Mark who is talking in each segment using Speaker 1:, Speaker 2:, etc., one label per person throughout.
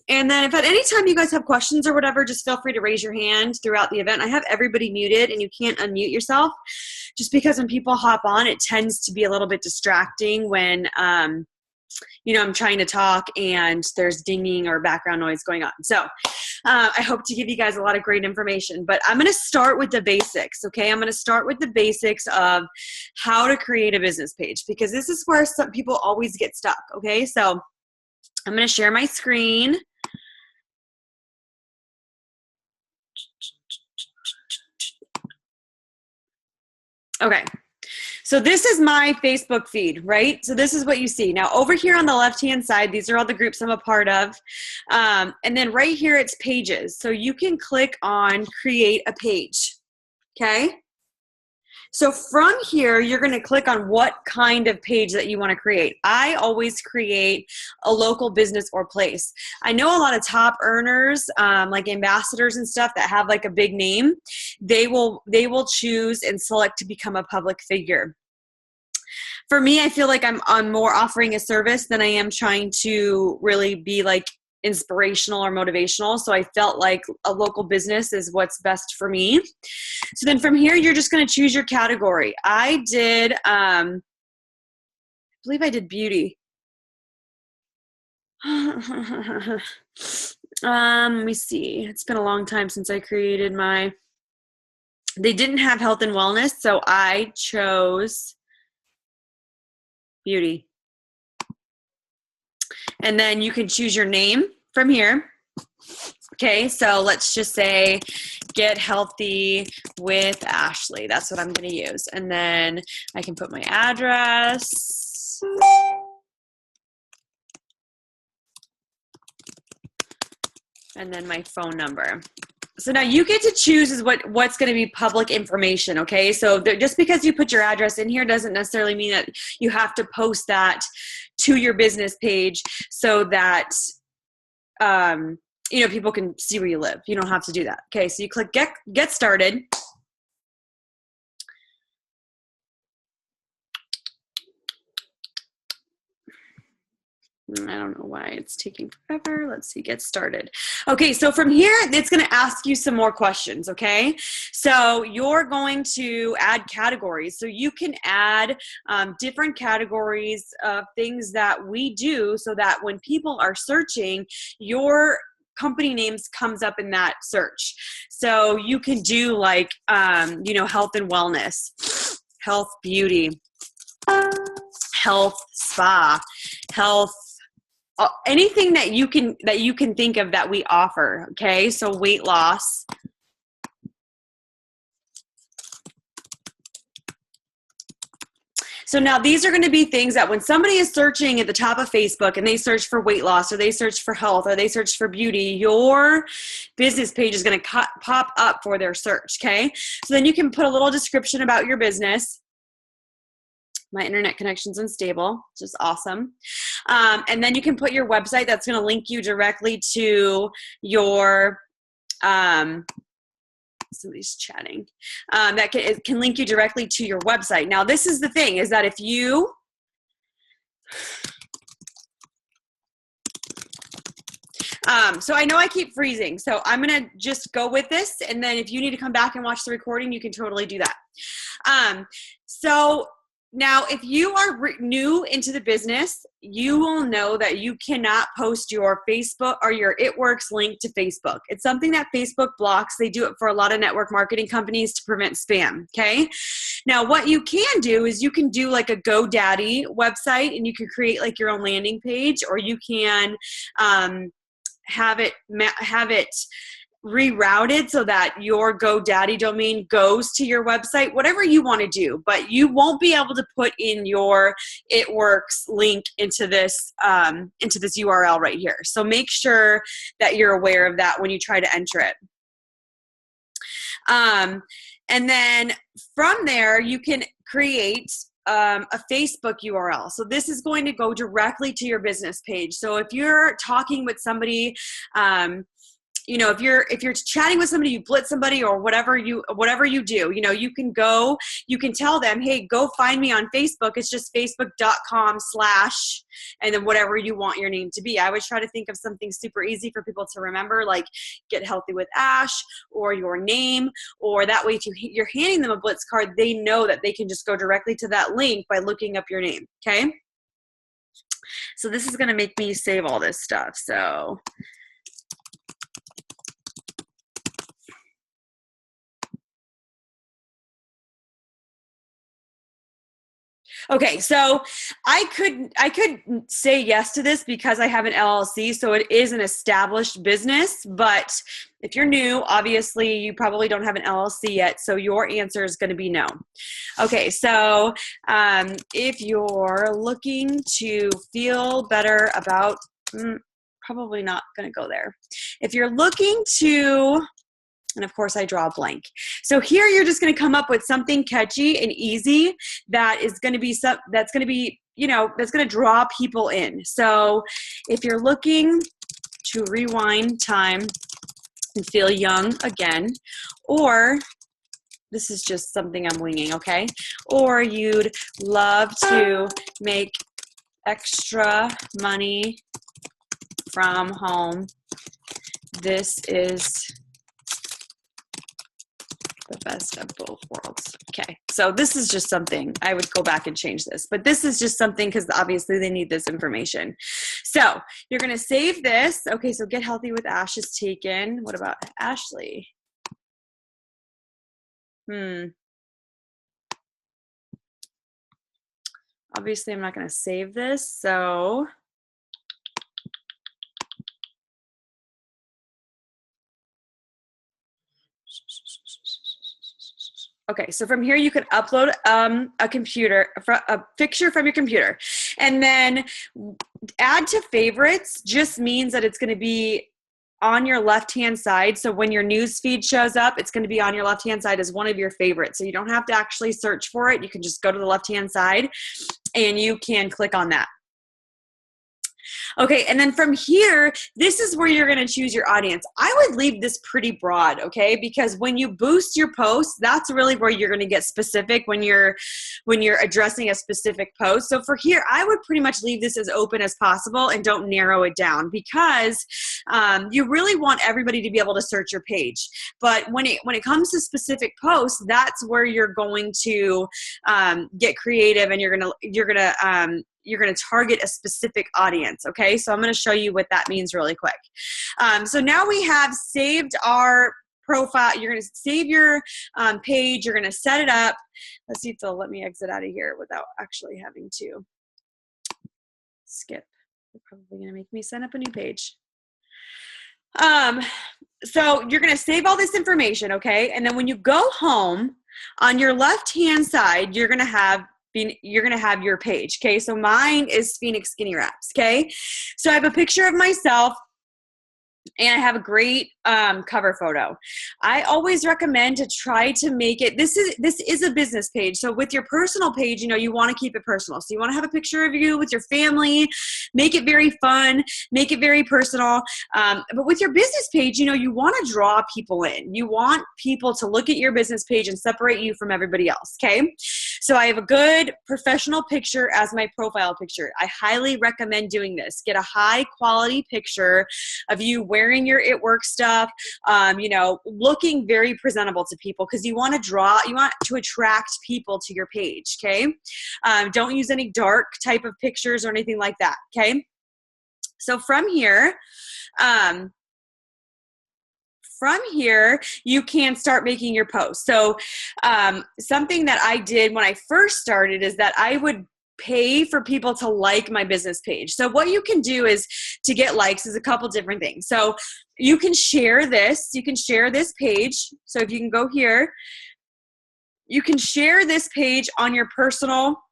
Speaker 1: And then if at any time you guys have questions or whatever, just feel free to raise your hand throughout the event. I have everybody muted and you can't unmute yourself just because when people hop on, it tends to be a little bit distracting when, I'm trying to talk and there's dinging or background noise going on. So I hope to give you guys a lot of great information, but I'm going to start with the basics. Okay. I'm going to start with the basics of how to create a business page, because this is where some people always get stuck. Okay. So I'm going to share my screen. Okay. So this is my Facebook feed, right? So this is what you see. Now over here on the left-hand side, these are all the groups I'm a part of. And then right here, it's pages. So you can click on create a page, okay? So from here, you're going to click on what kind of page that you want to create. I always create a local business or place. I know a lot of top earners, like ambassadors and stuff that have like a big name. They will choose and select to become a public figure. For me, I feel like I'm more offering a service than I am trying to really be like inspirational or motivational. So I felt like a local business is what's best for me. So then from here, you're just going to choose your category. I did, I believe I did beauty. Let me see. It's been a long time since I created they didn't have health and wellness. So I chose beauty. And then you can choose your name from here. Okay, so let's just say Get Healthy with Ashley. That's what I'm going to use. And then I can put my address. And then my phone number. So now you get to choose is what's going to be public information, okay? So just because you put your address in here doesn't necessarily mean that you have to post that to your business page so that people can see where you live. You don't have to do that. Okay, so you click get started. I don't know why it's taking forever. Let's see, get started. Okay, so from here, it's going to ask you some more questions, okay? So you're going to add categories. So you can add different categories of things that we do so that when people are searching, your company names comes up in that search. So you can do like, health and wellness, health beauty, health spa, health, anything that you can think of that we offer. Okay. So weight loss. So now these are going to be things that when somebody is searching at the top of Facebook and they search for weight loss or they search for health or they search for beauty, your business page is going to pop up for their search. Okay. So then you can put a little description about your business. My internet connection's unstable, which is awesome. And then you can put your website that's going to link you directly to your, somebody's chatting, that can link you directly to your website. Now, this is the thing, is that if you, so I know I keep freezing, so I'm going to just go with this. And then if you need to come back and watch the recording, you can totally do that. So now, if you are new into the business, you will know that you cannot post your Facebook or your It Works link to Facebook. It's something that Facebook blocks. They do it for a lot of network marketing companies to prevent spam, okay? Now, what you can do is you can do like a GoDaddy website and you can create like your own landing page, or you can have it rerouted so that your GoDaddy domain goes to your website, whatever you want to do, but you won't be able to put in your It Works link into this URL right here. So make sure that you're aware of that when you try to enter it. And then from there, you can create a Facebook URL. So this is going to go directly to your business page. So if you're talking with somebody, you know, if you're chatting with somebody, you blitz somebody or whatever you do, you know, you can tell them, hey, go find me on Facebook. It's just facebook.com/ and then whatever you want your name to be. I would try to think of something super easy for people to remember, like Get Healthy with Ash or your name, or that way if you're handing them a blitz card, they know that they can just go directly to that link by looking up your name. Okay. So this is going to make me save all this stuff. So okay, so I could say yes to this because I have an LLC, so it is an established business. But if you're new, obviously you probably don't have an LLC yet, so your answer is going to be no. Okay, so if you're looking to feel better about, probably not going to go there. If you're looking to, and of course I draw a blank. So here you're just going to come up with something catchy and easy that is going to be that's going to draw people in. So if you're looking to rewind time and feel young again, or this is just something I'm winging, okay? Or you'd love to make extra money from home. This is the best of both worlds. Okay, so this is just something, I would go back and change this, but this is just something because obviously they need this information. So you're going to save this. Okay, so Get Healthy with Ash is taken. What about Ashley? Obviously I'm not going to save this, so okay, so from here you can upload a picture from your computer, and then add to favorites just means that it's going to be on your left-hand side. So when your news feed shows up, it's going to be on your left-hand side as one of your favorites. So you don't have to actually search for it. You can just go to the left-hand side and you can click on that. Okay, and then from here, this is where you're going to choose your audience. I would leave this pretty broad, okay? Because when you boost your posts, that's really where you're going to get specific when you're addressing a specific post. So for here, I would pretty much leave this as open as possible and don't narrow it down, because you really want everybody to be able to search your page. But when it comes to specific posts, that's where you're going to get creative, and you're going to target a specific audience, okay? So I'm going to show you what that means really quick. So now we have saved our profile. You're going to save your page. You're going to set it up. Let's see if they'll let me exit out of here without actually having to skip. They're probably going to make me set up a new page. So you're going to save all this information, okay? And then when you go home, on your left-hand side, you're going to have your page, okay? So mine is Phoenix Skinny Wraps, okay? So I have a picture of myself, and I have a great cover photo. I always recommend to try to make it, this is a business page. So with your personal page, you want to keep it personal. So you want to have a picture of you with your family, make it very fun, make it very personal. But with your business page, you want to draw people in. You want people to look at your business page and separate you from everybody else, okay? So I have a good professional picture as my profile picture. I highly recommend doing this. Get a high quality picture of you wearing your It Works stuff, looking very presentable to people, because you want to attract people to your page, okay? Don't use any dark type of pictures or anything like that, okay? So from here, you can start making your posts. So something that I did when I first started is that I would pay for people to like my business page. So what you can do is to get likes is a couple different things. So you can share this. You can share this page. So if you can go here, you can share this page on your personal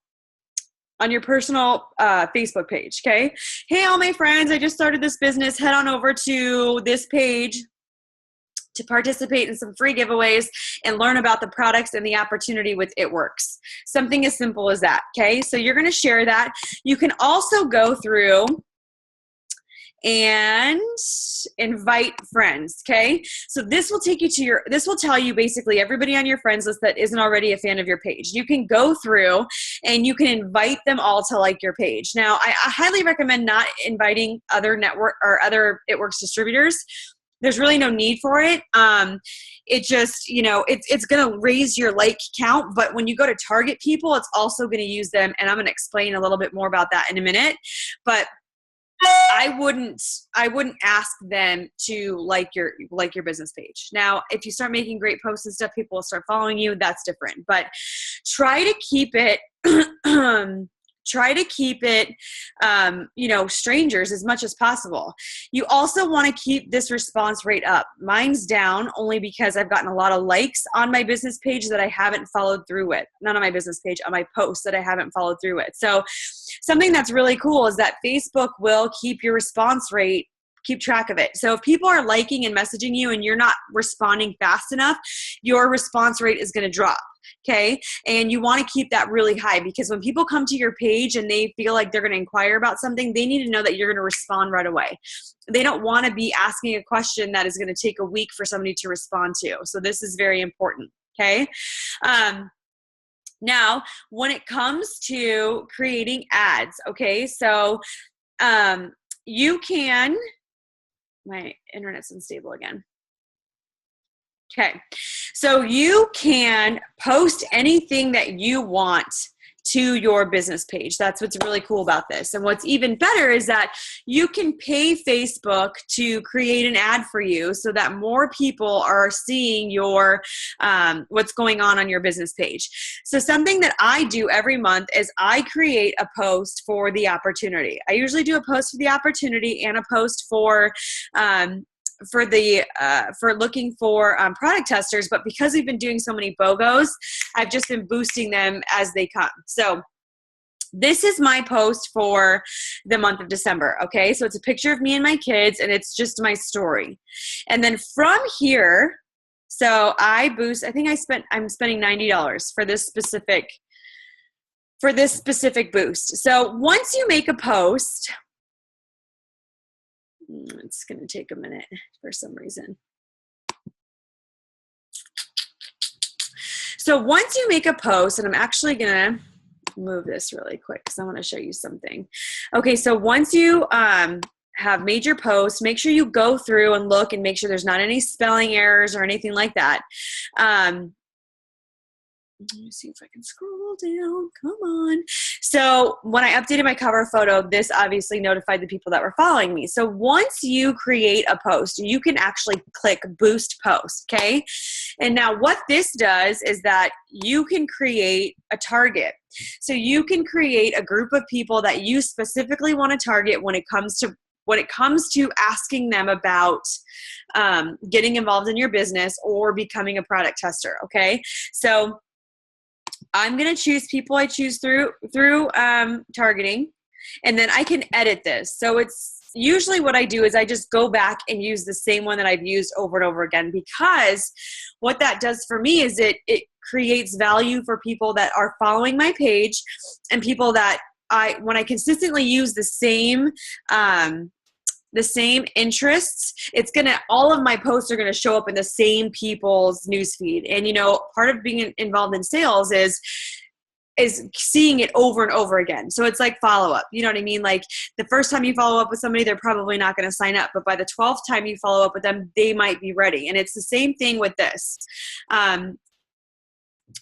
Speaker 1: Facebook page, okay? Hey, all my friends, I just started this business. Head on over to this page to participate in some free giveaways and learn about the products and the opportunity with It Works. Something as simple as that, okay? So you're going to share that. You can also go through and invite friends. Okay. So this will take you to this will tell you basically everybody on your friends list that isn't already a fan of your page. You can go through and you can invite them all to like your page. Now, I highly recommend not inviting other network or other It Works distributors. There's really no need for it. It just, it's going to raise your like count. But when you go to target people, it's also going to use them. And I'm going to explain a little bit more about that in a minute. But I wouldn't ask them to like your business page. Now, if you start making great posts and stuff, people will start following you. That's different. But try to keep it strangers as much as possible. You also want to keep this response rate up. Mine's down only because I've gotten a lot of likes on my business page that I haven't followed through with. Not on my business page, on my posts that I haven't followed through with. So something that's really cool is that Facebook will keep your response rate, keep track of it. So if people are liking and messaging you and you're not responding fast enough, your response rate is going to drop. Okay. And you want to keep that really high, because when people come to your page and they feel like they're going to inquire about something, they need to know that you're going to respond right away. They don't want to be asking a question that is going to take a week for somebody to respond to. So this is very important. Okay. Now, when it comes to creating ads, okay, so you can, my internet's unstable again. Okay, so you can post anything that you want to your business page. That's what's really cool about this. And what's even better is that you can pay Facebook to create an ad for you so that more people are seeing your what's going on your business page. So something that I do every month is I create a post for the opportunity. I usually do a post for the opportunity and a post for looking for product testers, but because we've been doing so many BOGOs, I've just been boosting them as they come. So this is my post for the month of December. Okay. So it's a picture of me and my kids, and it's just my story. And then from here, so I boost, I'm spending $90 for this specific boost. So once you make a post, it's going to take a minute for some reason. So once you make a post, and I'm actually going to move this really quick because I want to show you something. Okay, so once you have made your post, make sure you go through and look and make sure there's not any spelling errors or anything like that. Let me see if I can scroll down. Come on. So when I updated my cover photo, this obviously notified the people that were following me. So once you create a post, you can actually click Boost Post, okay? And now what this does is that you can create a target. So you can create a group of people that you specifically want to target when it comes to asking them about getting involved in your business or becoming a product tester, okay? So I'm going to choose people I choose through targeting, and then I can edit this. So it's usually what I do is I just go back and use the same one that I've used over and over again, because what that does for me is it creates value for people that are following my page and people that when I consistently use the same interests, all of my posts are going to show up in the same people's newsfeed. And, part of being involved in sales is seeing it over and over again. So it's like follow-up. You know what I mean? Like the first time you follow up with somebody, they're probably not going to sign up. But by the 12th time you follow up with them, they might be ready. And it's the same thing with this.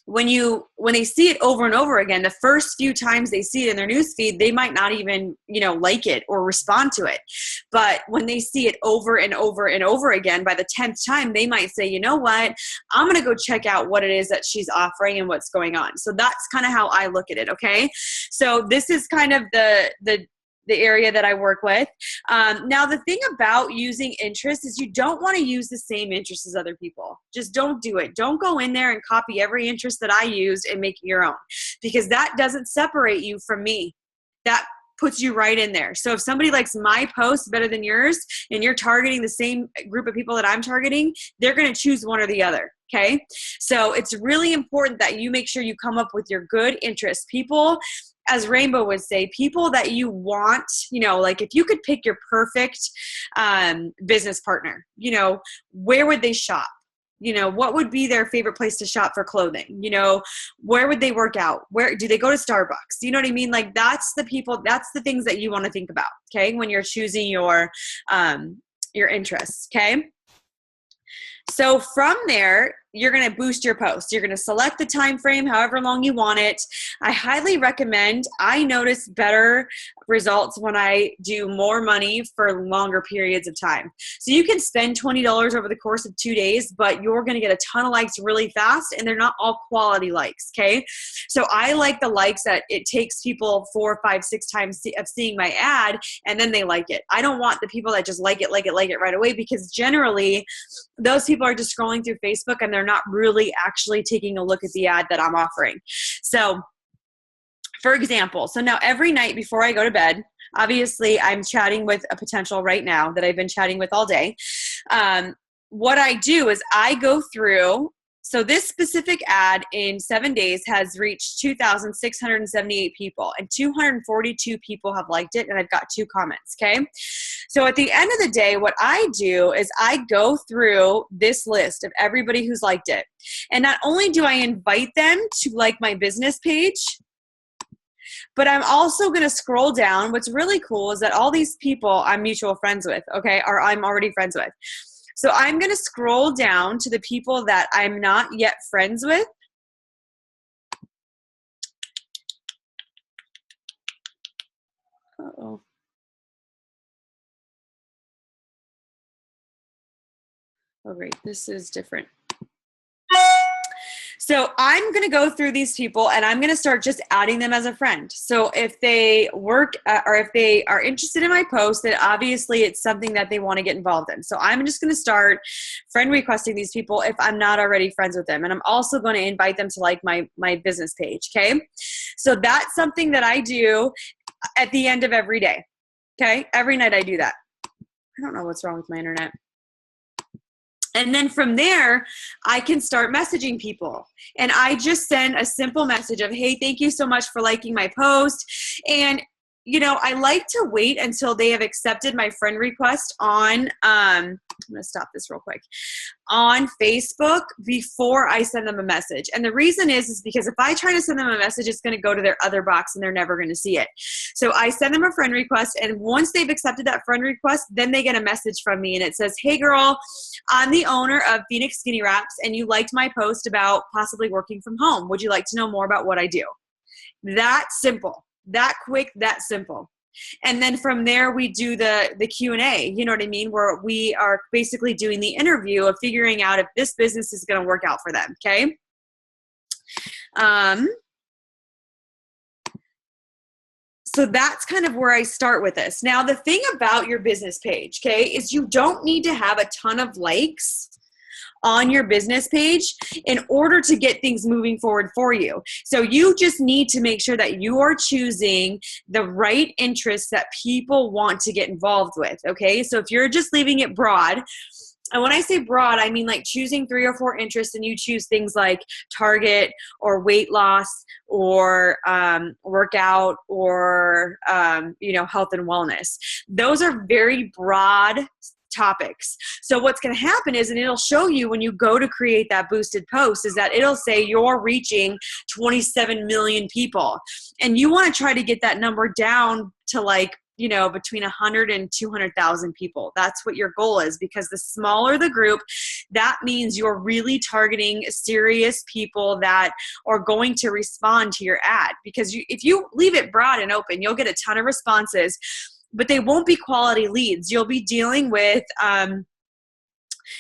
Speaker 1: When they see it over and over again, the first few times they see it in their newsfeed, they might not even, like it or respond to it. But when they see it over and over and over again, by the 10th time, they might say, you know what, I'm going to go check out what it is that she's offering and what's going on. So that's kind of how I look at it. Okay. So this is kind of the area that I work with. Now, the thing about using interests is you don't want to use the same interests as other people. Just don't do it. Don't go in there and copy every interest that I used and make it your own, because that doesn't separate you from me. That puts you right in there. So if somebody likes my post better than yours and you're targeting the same group of people that I'm targeting, they're going to choose one or the other. Okay. So it's really important that you make sure you come up with your good interests. People as Rainbow would say, people that you want, like if you could pick your perfect business partner, where would they shop? What would be their favorite place to shop for clothing? Where would they work out? Where do they go to Starbucks? You know what I mean? Like that's the people, that's the things that you want to think about. Okay. When you're choosing your interests. Okay. So from there, you're going to boost your post. You're going to select the time frame, however long you want it. I highly recommend. I notice better results when I do more money for longer periods of time. So you can spend $20 over the course of 2 days, but you're going to get a ton of likes really fast, and they're not all quality likes, okay? So I like the likes that it takes people 4, 5, 6 times of seeing my ad, and then they like it. I don't want the people that just like it right away, because generally those people are just scrolling through Facebook and they're not really actually taking a look at the ad that I'm offering. So for example, so now every night before I go to bed, obviously I'm chatting with a potential right now that I've been chatting with all day. What I do is I go through, so this specific ad in 7 days has reached 2,678 people, and 242 people have liked it, and I've got 2 comments, okay? So at the end of the day, what I do is I go through this list of everybody who's liked it. And not only do I invite them to like my business page, but I'm also going to scroll down. What's really cool is that all these people I'm mutual friends with, okay, or I'm already friends with. So I'm going to scroll down to the people that I'm not yet friends with. Uh-oh. Oh, great. This is different. So I'm going to go through these people and I'm going to start just adding them as a friend. So if they work or if they are interested in my post, then obviously it's something that they want to get involved in. So I'm just going to start friend requesting these people if I'm not already friends with them. And I'm also going to invite them to like my business page. Okay. So that's something that I do at the end of every day. Okay. Every night I do that. I don't know what's wrong with my internet. And then from there, I can start messaging people. And I just send a simple message of, hey, thank you so much for liking my post. And, I like to wait until they have accepted my friend request on, I'm going to stop this real quick, on Facebook before I send them a message. And the reason is because if I try to send them a message, it's going to go to their other box and they're never going to see it. So I send them a friend request, and once they've accepted that friend request, then they get a message from me and it says, hey girl, I'm the owner of Phoenix Skinny Wraps and you liked my post about possibly working from home. Would you like to know more about what I do? That simple, that quick, that simple. And then from there, we do the Q&A, you know what I mean? Where we are basically doing the interview of figuring out if this business is going to work out for them, okay? So that's kind of where I start with this. Now, the thing about your business page, okay, is you don't need to have a ton of likes on your business page in order to get things moving forward for you. So you just need to make sure that you are choosing the right interests that people want to get involved with, okay? So if you're just leaving it broad, and when I say broad, I mean like choosing 3 or 4 interests, and you choose things like Target or weight loss or workout or, health and wellness. Those are very broad topics. So what's going to happen is, and it'll show you when you go to create that boosted post, is that it'll say you're reaching 27 million people. And you want to try to get that number down to like, between 100 and 200,000 people. That's what your goal is, because the smaller the group, that means you're really targeting serious people that are going to respond to your ad. Because if you leave it broad and open, you'll get a ton of responses, but they won't be quality leads. You'll be dealing with,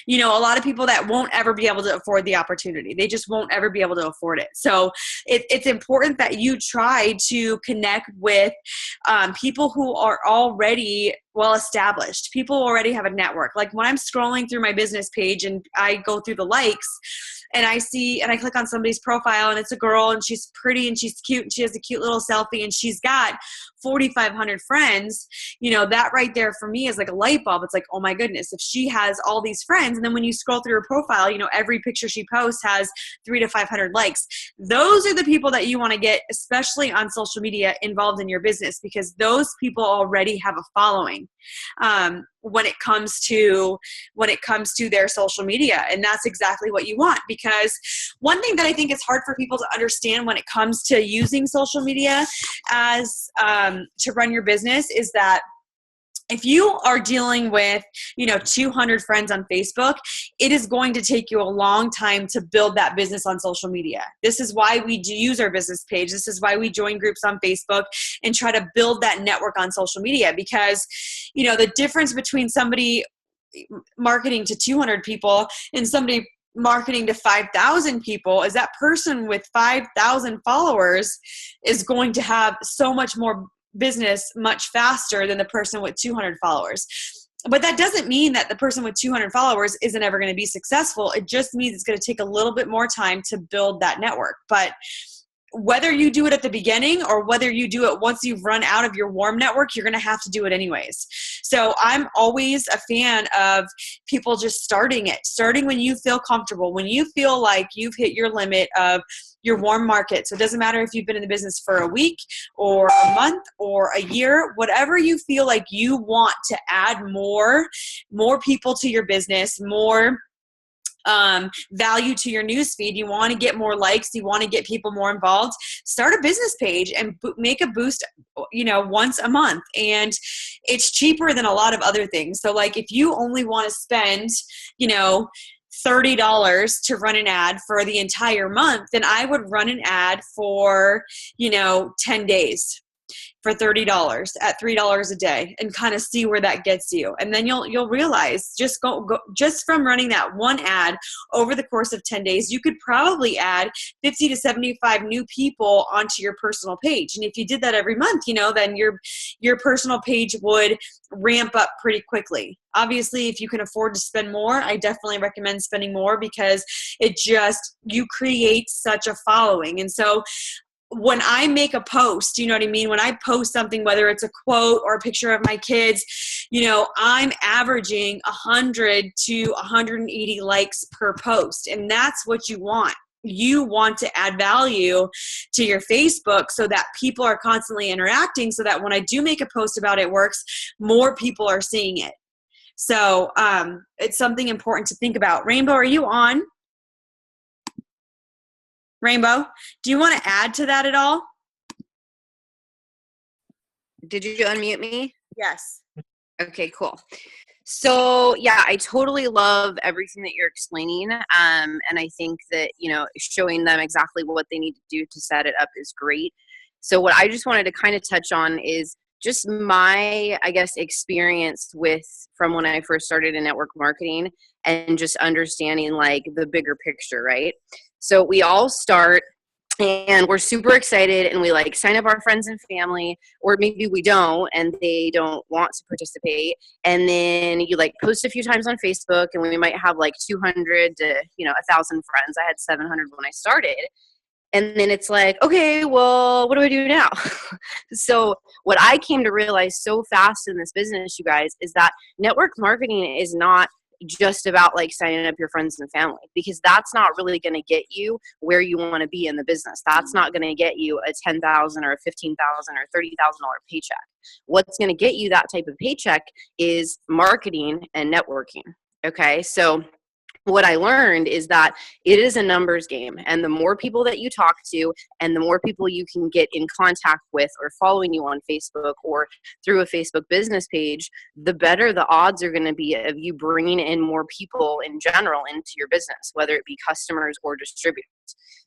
Speaker 1: a lot of people that won't ever be able to afford the opportunity. They just won't ever be able to afford it. So it's important that you try to connect with people who are already well-established. People already have a network. Like when I'm scrolling through my business page and I go through the likes, and I click on somebody's profile and it's a girl and she's pretty and she's cute and she has a cute little selfie and she's got 4,500 friends, that right there for me is like a light bulb. It's like, oh my goodness, if she has all these friends, and then when you scroll through her profile, every picture she posts has 300 to 500 likes. Those are the people that you want to get, especially on social media, involved in your business, because those people already have a following when it comes to their social media. And that's exactly what you want, because one thing that I think is hard for people to understand when it comes to using social media as to run your business is that if you are dealing with, 200 friends on Facebook, it is going to take you a long time to build that business on social media. This is why we do use our business page. This is why we join groups on Facebook and try to build that network on social media, because, the difference between somebody marketing to 200 people and somebody marketing to 5,000 people is that person with 5,000 followers is going to have so much more business much faster than the person with 200 followers. But that doesn't mean that the person with 200 followers isn't ever going to be successful. It just means it's going to take a little bit more time to build that network. But whether you do it at the beginning or whether you do it once you've run out of your warm network, you're going to have to do it anyways. So I'm always a fan of people just starting when you feel comfortable, when you feel like you've hit your limit of your warm market. So it doesn't matter if you've been in the business for a week or a month or a year, whatever you feel like you want to add more people to your business, more value to your newsfeed, you want to get more likes, you want to get people more involved, start a business page and make a boost, once a month. And it's cheaper than a lot of other things. So like if you only want to spend, $30 to run an ad for the entire month, then I would run an ad for, 10 days. For $30 at $3 a day and kind of see where that gets you. And then you'll realize just from running that one ad over the course of 10 days, you could probably add 50 to 75 new people onto your personal page. And if you did that every month, then your personal page would ramp up pretty quickly. Obviously, if you can afford to spend more, I definitely recommend spending more, because you create such a following. And so when I make a post, you know what I mean? When I post something, whether it's a quote or a picture of my kids, I'm averaging 100 to 180 likes per post. And that's what you want. You want to add value to your Facebook so that people are constantly interacting, so that when I do make a post about It Works, more people are seeing it. So it's something important to think about. Rainbow, are you on? Rainbow, do you want to add to that at all?
Speaker 2: Did you unmute me?
Speaker 1: Yes.
Speaker 2: Okay, cool. So yeah, I totally love everything that you're explaining. And I think that, showing them exactly what they need to do to set it up is great. So what I just wanted to kind of touch on is just my, experience from when I first started in network marketing and just understanding like the bigger picture, right? So we all start and we're super excited and we like sign up our friends and family, or maybe we don't and they don't want to participate. And then you like post a few times on Facebook and we might have like 200 to, 1,000 friends. I had 700 when I started. And then it's like, okay, well, what do I do now? So what I came to realize so fast in this business, you guys, is that network marketing is not just about like signing up your friends and family, because that's not really going to get you where you want to be in the business. That's not going to get you a $10,000 or a $15,000 or $30,000 paycheck. What's going to get you that type of paycheck is marketing and networking. Okay. So what I learned is that it is a numbers game, and the more people that you talk to and the more people you can get in contact with or following you on Facebook or through a Facebook business page, the better the odds are going to be of you bringing in more people in general into your business, whether it be customers or distributors.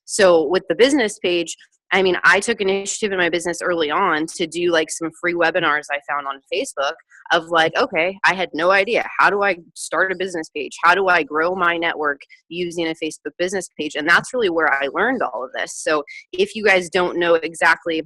Speaker 2: So with the business page, I took initiative in my business early on to do like some free webinars I found on Facebook of like, okay, I had no idea. How do I start a business page? How do I grow my network using a Facebook business page? And that's really where I learned all of this. So if you guys don't know exactly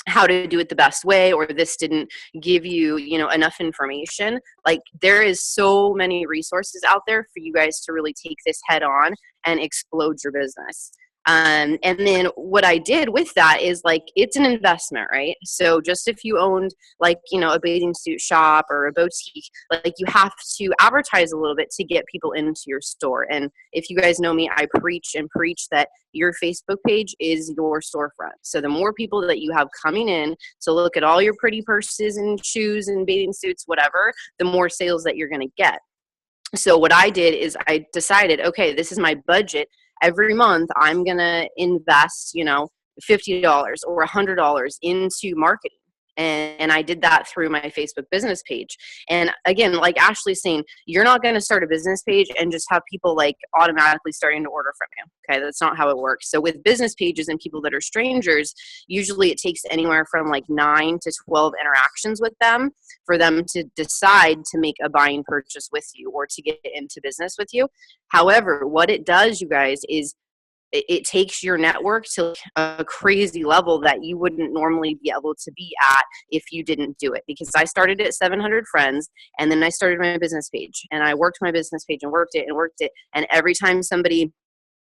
Speaker 2: how to do it the best way, or this didn't give you, you know, enough information. Like, there is so many resources out there for you guys to really take this head on and explode your business. And then what I did with that is, like, it's an investment, right? So just if you owned, like, you know, a bathing suit shop or a boutique, like, you have to advertise a little bit to get people into your store. And if you guys know me, I preach and preach that your Facebook page is your storefront. So the more people that you have coming in to look at all your pretty purses and shoes and bathing suits, whatever, the more sales that you're going to get. So what I did is I decided, okay, this is my budget. Every month I'm going to invest, you know, $50 or $100 into marketing. And I did that through my Facebook business page. And again, like Ashley's saying, you're not going to start a business page and just have people like automatically starting to order from you. Okay, that's not how it works. So with business pages and people that are strangers, usually it takes anywhere from like 9 to 12 interactions with them for them to decide to make a buying purchase with you or to get into business with you. However, what it does, you guys, is it takes your network to a crazy level that you wouldn't normally be able to be at if you didn't do it. Because I started at 700 friends, and then I started my business page, and I worked my business page and worked it. And every time somebody,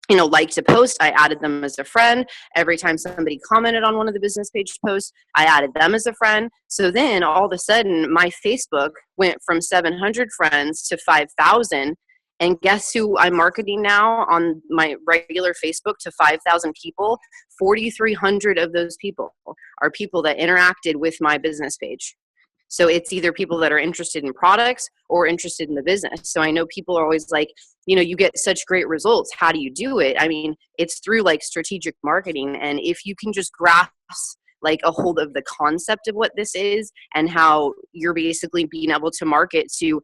Speaker 2: you know, liked a post, I added them as a friend. Every time somebody commented on one of the business page posts, I added them as a friend. So then all of a sudden my Facebook went from 700 friends to 5,000. And guess who I'm marketing now on my regular Facebook to 5,000 people? 4,300 of those people are people that interacted with my business page. So it's either people that are interested in products or interested in the business. So I know people are always like, you know, you get such great results. How do you do it? I mean, it's through like strategic marketing. And if you can just grasp like a hold of the concept of what this is and how you're basically being able to market to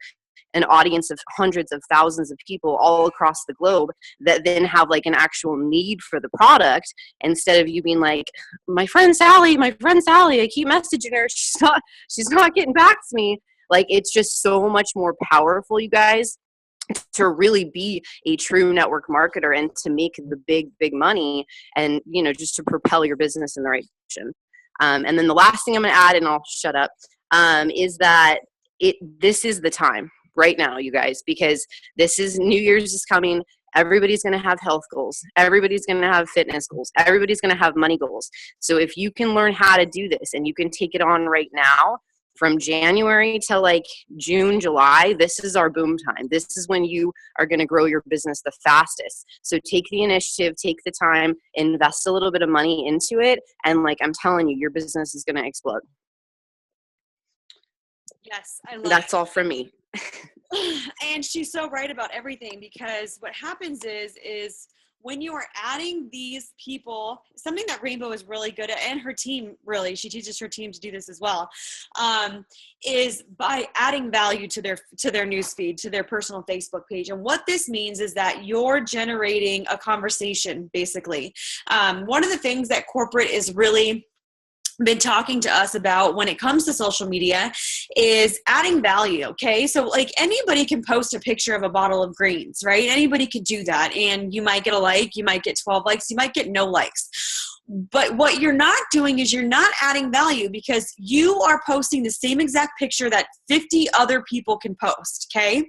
Speaker 2: an audience of hundreds of thousands of people all across the globe that then have like an actual need for the product, instead of you being like, my friend Sally, I keep messaging her, she's not getting back to me. Like, it's just so much more powerful, you guys, to really be a true network marketer and to make the big money and, you know, just to propel your business in the right direction. And then the last thing I'm going to add, and I'll shut up, is that this is the time right now, you guys, because this is New Year's is coming. Everybody's going to have health goals. Everybody's going to have fitness goals. Everybody's going to have money goals. So if you can learn how to do this and you can take it on right now, from January to like June, July, this is our boom time. This is when you are going to grow your business the fastest. So take the initiative, take the time, invest a little bit of money into it. And like, I'm telling you, your business is going to explode.
Speaker 1: Yes, I love
Speaker 2: That's all from me.
Speaker 1: And she's so right about everything, because what happens is when you are adding these people, something that Rainbow is really good at, and her team, really, she teaches her team to do this as well, is by adding value to their newsfeed, to their personal Facebook page. And what this means is that you're generating a conversation, basically. One of the things that corporate is really been talking to us about when it comes to social media is adding value. Okay. So like, anybody can post a picture of a bottle of greens, right? Anybody could do that. And you might get a like, you might get 12 likes, you might get no likes. But what you're not doing is you're not adding value, because you are posting the same exact picture that 50 other people can post. Okay.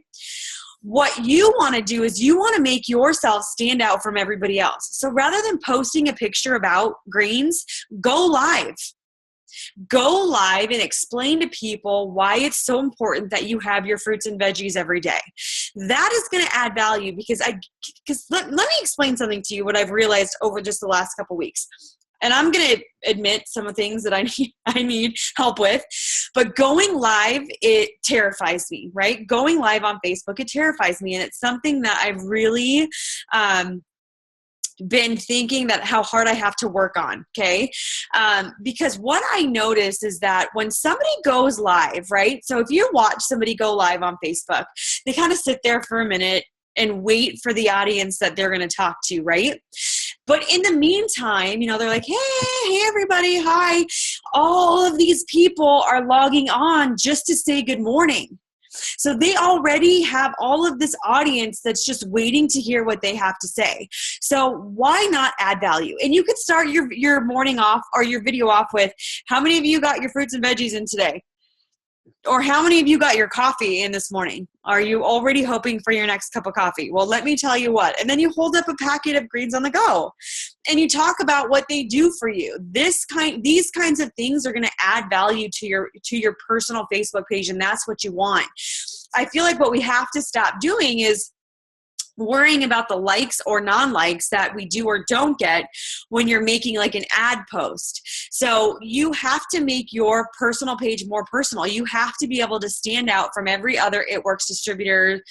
Speaker 1: What you want to do is you want to make yourself stand out from everybody else. So rather than posting a picture about greens, go live. Go live and explain to people why it's so important that you have your fruits and veggies every day. That is going to add value, because let me explain something to you, what I've realized over just the last couple weeks. And I'm going to admit some of the things that I need help with, but going live, it terrifies me, right? Going live on Facebook, it terrifies me. And it's something that I've really, been thinking that how hard I have to work on. Okay. Because what I notice is that when somebody goes live, right? So if you watch somebody go live on Facebook, they kind of sit there for a minute and wait for the audience that they're going to talk to, right? But in the meantime, you know, they're like, hey, everybody, hi. All of these people are logging on just to say good morning. So they already have all of this audience that's just waiting to hear what they have to say. So why not add value? And you could start your morning off or your video off with, how many of you got your fruits and veggies in today? Or how many of you got your coffee in this morning? Are you already hoping for your next cup of coffee? Well, let me tell you what. And then you hold up a packet of greens on the go and you talk about what they do for you. These kinds of things are going to add value to your personal Facebook page, and that's what you want. I feel like what we have to stop doing is worrying about the likes or non-likes that we do or don't get when you're making like an ad post. So you have to make your personal page more personal. You have to be able to stand out from every other It Works distributor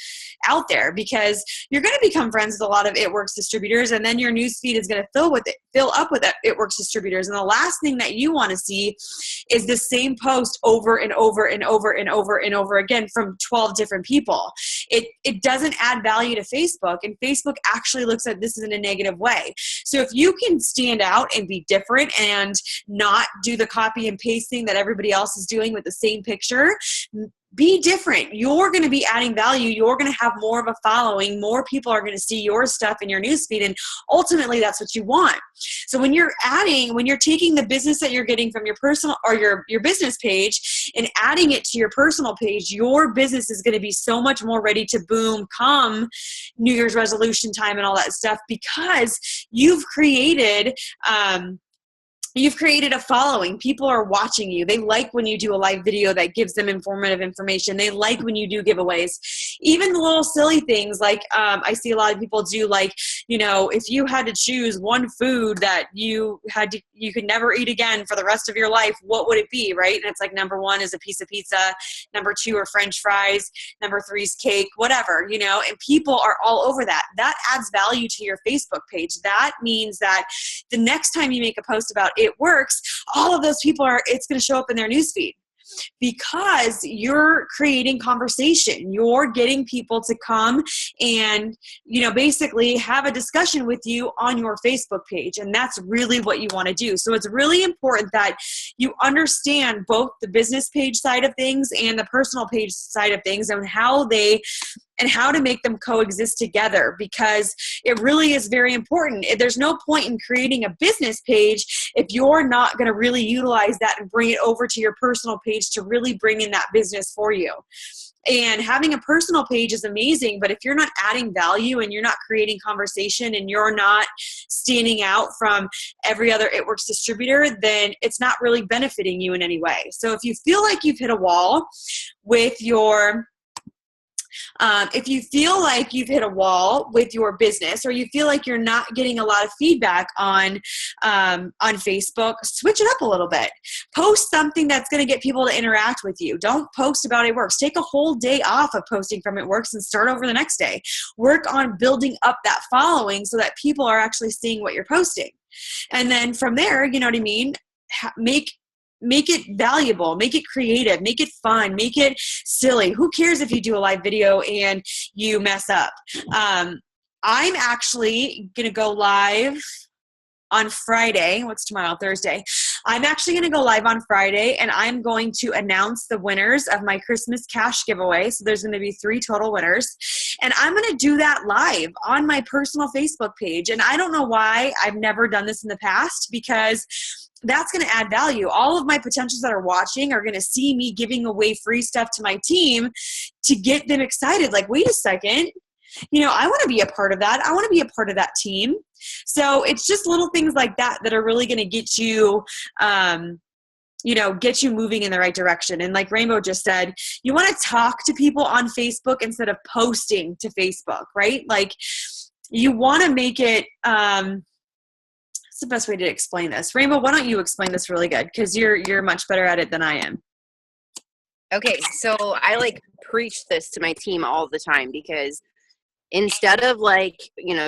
Speaker 1: out there, because you're going to become friends with a lot of It Works distributors, and then your newsfeed is going to fill up with It Works distributors. And the last thing that you want to see is the same post over and over and over and over and over again from 12 different people. It doesn't add value to Facebook, and Facebook actually looks at this in a negative way. So if you can stand out and be different and not do the copy and pasting that everybody else is doing with the same picture, be different. You're going to be adding value. You're going to have more of a following. More people are going to see your stuff in your newsfeed, and ultimately that's what you want. So when you're taking the business that you're getting from your personal or your business page and adding it to your personal page, your business is going to be so much more ready to boom come New Year's resolution time and all that stuff, because you've created a following. People are watching you. They like when you do a live video that gives them informative information. They like when you do giveaways. Even the little silly things like I see a lot of people do, like, if you had to choose one food that you could never eat again for the rest of your life, what would it be, right? And it's like, number 1 is a piece of pizza, number 2 are French fries, number 3 is cake, whatever, and people are all over that. That adds value to your Facebook page. That means that the next time you make a post about It Works, all of those people it's going to show up in their newsfeed, because you're creating conversation. You're getting people to come and, basically have a discussion with you on your Facebook page. And that's really what you want to do. So it's really important that you understand both the business page side of things and the personal page side of things, and how to make them coexist together, because it really is very important. There's no point in creating a business page if you're not going to really utilize that and bring it over to your personal page to really bring in that business for you. And having a personal page is amazing, but if you're not adding value and you're not creating conversation and you're not standing out from every other It Works distributor, then it's not really benefiting you in any way. So if you feel like you've hit a wall with your business, or you feel like you're not getting a lot of feedback on Facebook, switch it up a little bit. Post something that's going to get people to interact with you. Don't post about It Works. Take a whole day off of posting from It Works and start over the next day. Work on building up that following so that people are actually seeing what you're posting. And then from there, you know what I mean? Make it valuable, make it creative, make it fun, make it silly. Who cares if you do a live video and you mess up? I'm actually going to go live on Friday. What's tomorrow? Thursday. I'm actually going to go live on Friday, and I'm going to announce the winners of my Christmas cash giveaway. So there's going to be 3 total winners, and I'm going to do that live on my personal Facebook page. And I don't know why I've never done this in the past, because that's going to add value. All of my potentials that are watching are going to see me giving away free stuff to my team to get them excited. Like, wait a second, I want to be a part of that. I want to be a part of that team. So it's just little things like that that are really going to get you, get you moving in the right direction. And like Rainbow just said, you want to talk to people on Facebook instead of posting to Facebook, right? Like, you want to make it, the best way to explain this? Rainbow, why don't you explain this really good? Because you're much better at it than I am.
Speaker 2: Okay, so I preach this to my team all the time, because instead of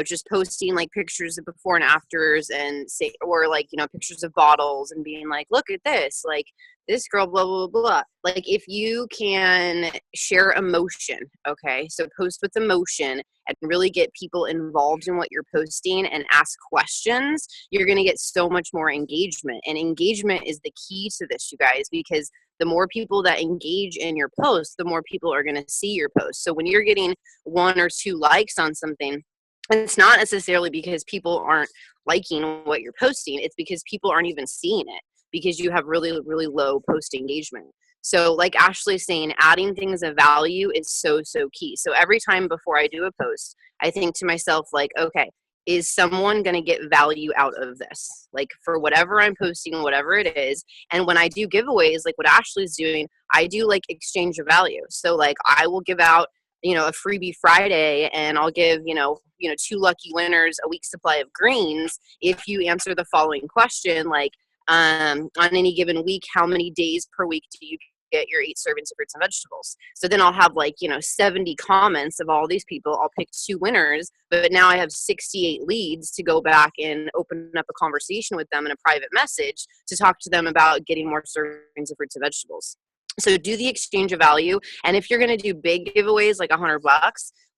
Speaker 2: just posting pictures of before and afters and say, or pictures of bottles and being like, look at this, this girl, blah, blah, blah. If you can share emotion, okay, so post with emotion and really get people involved in what you're posting and ask questions, you're going to get so much more engagement. And engagement is the key to this, you guys, because The more people that engage in your post, the more people are going to see your post. So when you're getting 1 or 2 likes on something, it's not necessarily because people aren't liking what you're posting. It's because people aren't even seeing it, because you have really, really low post engagement. So like Ashley's saying, adding things of value is so, so key. So every time before I do a post, I think to myself, like, okay, is someone going to get value out of this? Like, for whatever I'm posting, whatever it is. And when I do giveaways, like what Ashley's doing, I do like exchange of value. So like I will give out, you know, a freebie Friday, and I'll give, you know, 2 lucky winners a week's supply of greens if you answer the following question, like, on any given week, how many days per week do you get your 8 servings of fruits and vegetables? So then I'll have like, 70 comments of all these people. I'll pick 2 winners, but now I have 68 leads to go back and open up a conversation with them in a private message to talk to them about getting more servings of fruits and vegetables. So do the exchange of value. And if you're going to do big giveaways, like $100,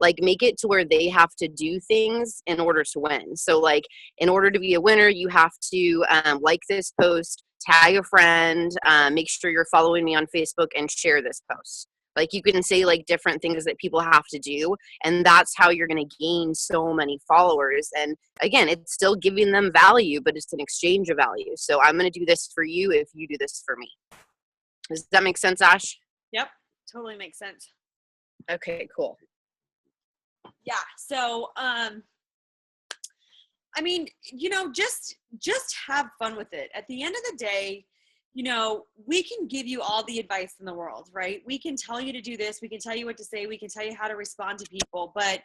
Speaker 2: like make it to where they have to do things in order to win. So like in order to be a winner, you have to like this post, tag a friend, make sure you're following me on Facebook, and share this post. Like you can say like different things that people have to do, and that's how you're going to gain so many followers. And again, it's still giving them value, but it's an exchange of value. So I'm going to do this for you if you do this for me. Does that make sense, Ash?
Speaker 1: Yep, totally makes sense.
Speaker 2: Okay, cool.
Speaker 1: Yeah. So, I mean, just have fun with it. At the end of the day, we can give you all the advice in the world, right? We can tell you to do this. We can tell you what to say. We can tell you how to respond to people, but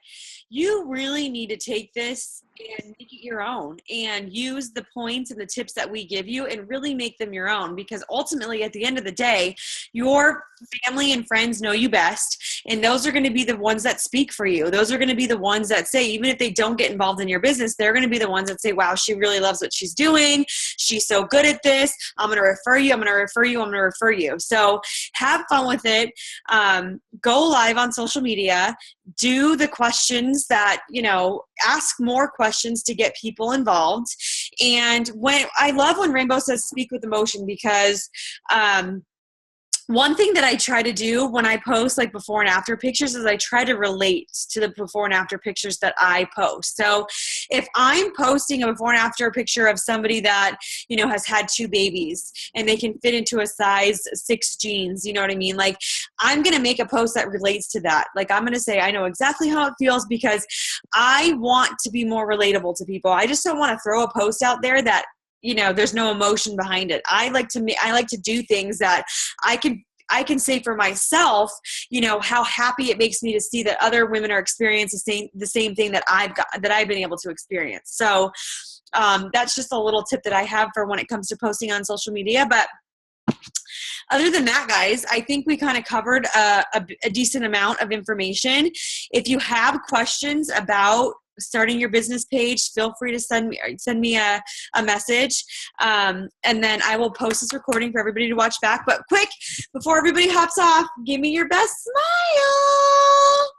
Speaker 1: you really need to take this and make it your own, and use the points and the tips that we give you and really make them your own, because ultimately at the end of the day, your family and friends know you best, and those are going to be the ones that speak for you. Those are going to be the ones that say, even if they don't get involved in your business, they're going to be the ones that say, wow, she really loves what she's doing. She's so good at this. I'm going to refer you. I'm going to refer you. I'm going to refer you. So have fun with it. Go live on social media. Do the questions that, ask more questions to get people involved. And I love when Rainbow says speak with emotion, because one thing that I try to do when I post like before and after pictures is I try to relate to the before and after pictures that I post. So if I'm posting a before and after picture of somebody that, has had 2 babies and they can fit into a size 6 jeans, you know what I mean? Like, I'm going to make a post that relates to that. Like, I'm going to say, I know exactly how it feels, because I want to be more relatable to people. I just don't want to throw a post out there that, there's no emotion behind it. I like to do things that I can say for myself, how happy it makes me to see that other women are experiencing the same thing that I've been able to experience. So that's just a little tip that I have for when it comes to posting on social media. But other than that, guys, I think we kind of covered a decent amount of information. If you have questions about starting your business page, feel free to send me a message, and then I will post this recording for everybody to watch back. But quick, before everybody hops off, give me your best smile.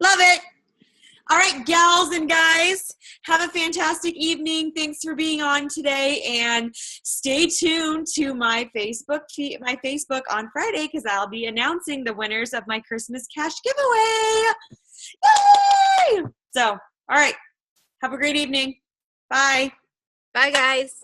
Speaker 1: Love it. All right, gals and guys, have a fantastic evening. Thanks for being on today, and stay tuned to my Facebook on Friday, because I'll be announcing the winners of my Christmas cash giveaway. Yay! So, all right, have a great evening. Bye.
Speaker 2: Bye, guys.